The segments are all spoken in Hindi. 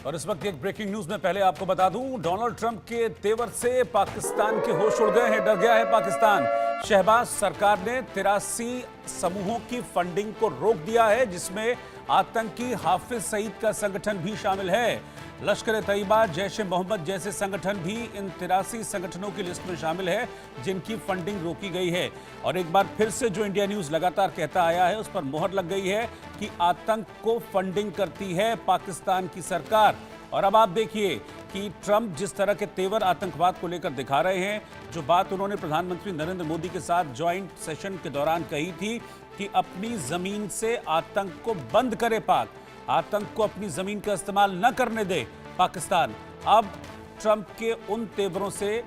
और इस वक्त एक ब्रेकिंग न्यूज में पहले आपको बता दूं, डोनाल्ड ट्रंप के तेवर से पाकिस्तान के होश उड़ गए हैं, डर गया है पाकिस्तान। शहबाज सरकार ने 83 समूहों की फंडिंग को रोक दिया है, जिसमें आतंकी हाफिज सईद का संगठन भी शामिल है। लश्कर तैयबा, जैश ए मोहम्मद जैसे संगठन भी इन 83 संगठनों की लिस्ट में शामिल है जिनकी फंडिंग रोकी गई है। और एक बार फिर से जो इंडिया न्यूज लगातार कहता आया है, उस पर मोहर लग गई है कि आतंक को फंडिंग करती है पाकिस्तान की सरकार। और अब आप देखिए कि ट्रंप जिस तरह के तेवर आतंकवाद को लेकर दिखा रहे हैं, जो बात उन्होंने प्रधानमंत्री नरेंद्र मोदी के साथ ज्वाइंट सेशन के दौरान कही थी कि अपनी जमीन से आतंक को बंद करे पाक, आतंक को अपनी जमीन का इस्तेमाल न करने दे पाकिस्तान। अब ट्रंप के उन तेवरों से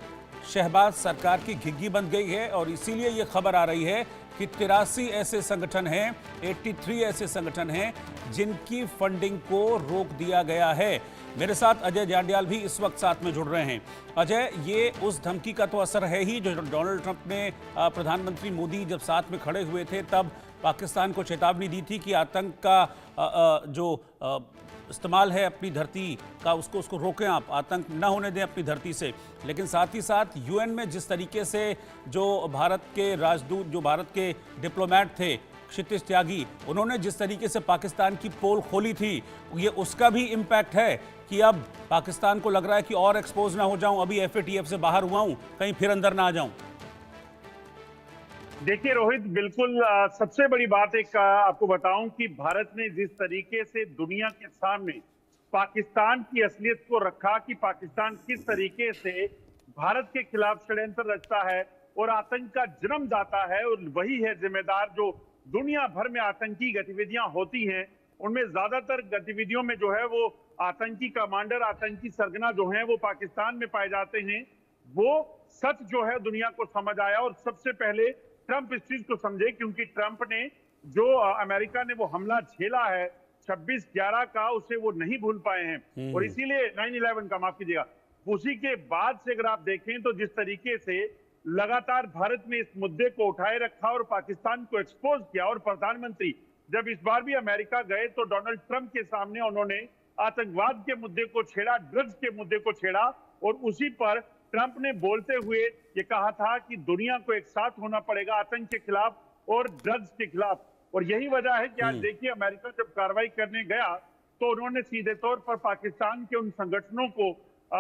शहबाज सरकार की घिघी बन गई है और इसीलिए यह खबर आ रही है कि 83 ऐसे संगठन हैं, 83 ऐसे संगठन हैं जिनकी फंडिंग को रोक दिया गया है। मेरे साथ अजय जांडियाल भी इस वक्त साथ में जुड़ रहे हैं। अजय, ये उस धमकी का तो असर है ही जो डोनाल्ड ट्रंप ने प्रधानमंत्री मोदी जब साथ में खड़े हुए थे तब पाकिस्तान को चेतावनी दी थी कि आतंक का जो इस्तेमाल है अपनी धरती का, उसको रोकें, आप आतंक न होने दें अपनी धरती से। लेकिन साथ ही साथ यूएन में जिस तरीके से जो भारत के राजदूत, जो भारत के डिप्लोमेट थे, क्षितिज त्यागी, उन्होंने जिस तरीके से पाकिस्तान की पोल खोली थी, ये उसका भी इम्पैक्ट है कि अब पाकिस्तान को लग रहा है कि और एक्सपोज ना हो जाऊं, अभी एफएटीएफ से बाहर हुआ हूं, कहीं फिर अंदर ना आ जाऊं। देखिए रोहित, बिल्कुल सबसे बड़ी बात एक आपको बताऊं कि भारत ने जिस तरीके से दुनिया के सामने पाकिस्तान की असलियत को रखा कि पाकिस्तान किस तरीके से भारत के खिलाफ षड्यंत्र रचता है और आतंक का जन्मदाता है, और वही है जिम्मेदार जो दुनिया भर में आतंकी गतिविधियां होती हैं उनमें ज्यादातर गतिविधियों में जो है वो आतंकी कमांडर, आतंकी सरगना जो है वो पाकिस्तान में पाए जाते हैं। वो सच जो है दुनिया को समझ आया और सबसे पहले ट्रंप इस चीज को समझे, क्योंकि ट्रंप ने जो अमेरिका ने वो हमला झेला है 26/11 का, उसे वो नहीं भूल पाए हैं। और इसीलिए 9/11 का, माफ कीजिएगा, उसी के बाद से अगर आप देखें तो जिस तरीके से लगातार भारत ने इस मुद्दे को उठाए रखा और पाकिस्तान को एक्सपोज किया, और प्रधानमंत्री जब इस बार भी अमेरिका गए तो डोनाल्ड ट्रंप के सामने उन्होंने आतंकवाद के मुद्दे को छेड़ा, ड्रग्स के मुद्दे को छेड़ा, और उसी पर ट्रंप ने बोलते हुए ये कहा था कि दुनिया को एक साथ होना पड़ेगा आतंक के खिलाफ और ड्रग्स के खिलाफ। और यही वजह है कि आज देखिए अमेरिका जब कार्रवाई करने गया तो उन्होंने सीधे तौर पर पाकिस्तान के उन संगठनों को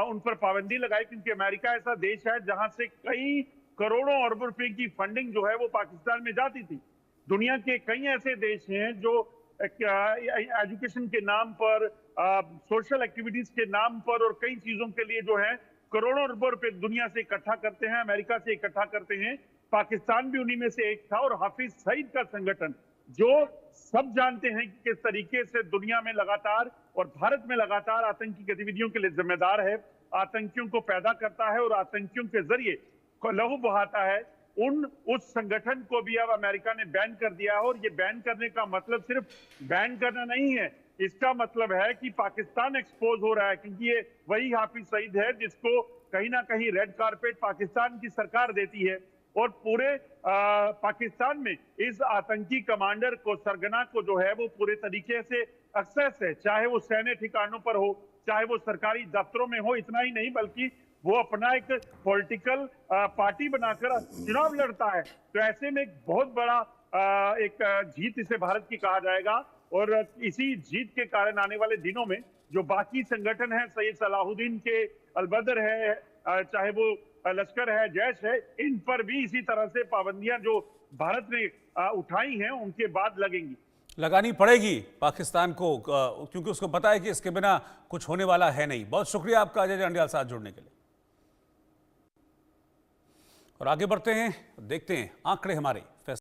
उन पर पाबंदी लगाई, क्योंकि अमेरिका ऐसा देश है जहां से कई करोड़ों अरबों रुपए की फंडिंग जो है वो पाकिस्तान में जाती थी। दुनिया के कई ऐसे देश हैं जो एजुकेशन के नाम पर, सोशल एक्टिविटीज के नाम पर और कई चीजों के लिए जो है करोड़ों अरबों रुपए दुनिया से इकट्ठा करते हैं, अमेरिका से इकट्ठा करते हैं। पाकिस्तान भी उन्हीं में से एक था। और हाफिज सईद का संगठन, जो सब जानते हैं कि किस तरीके से दुनिया में लगातार और भारत में लगातार आतंकी गतिविधियों के लिए जिम्मेदार है, आतंकियों को पैदा करता है और आतंकियों के जरिए लहू बहाता है, उस संगठन को भी अब अमेरिका ने बैन कर दिया है। और ये बैन करने का मतलब सिर्फ बैन करना नहीं है, इसका मतलब है कि पाकिस्तान एक्सपोज हो रहा है, क्योंकि ये वही हाफिज सईद है जिसको कहीं ना कहीं रेड कारपेट पाकिस्तान की सरकार देती है। और पूरे पाकिस्तान में इस आतंकी कमांडर को, सरगना को जो है वो पूरे तरीके से एक्सेस है, चाहे वो सैन्य ठिकानों पर हो, चाहे वो सरकारी दफ्तरों में हो। इतना ही नहीं बल्कि वो अपना एक पॉलिटिकल पार्टी बनाकर चुनाव लड़ता है। तो ऐसे में एक बहुत बड़ा एक जीत इसे भारत की कहा जाएगा। और इसी जीत के कारण आने वाले दिनों में जो बाकी संगठन है, सैयद सलाहुद्दीन के अलबदर है, चाहे वो लश्कर है, जैश है, इन पर भी इसी तरह से पाबंदियां जो भारत ने उठाई हैं उनके बाद लगेंगी, लगानी पड़ेगी पाकिस्तान को, क्योंकि उसको पता है कि इसके बिना कुछ होने वाला है नहीं। बहुत शुक्रिया आपका अजय जांडियाल साथ जुड़ने के लिए। और आगे बढ़ते हैं, देखते हैं आंकड़े हमारे।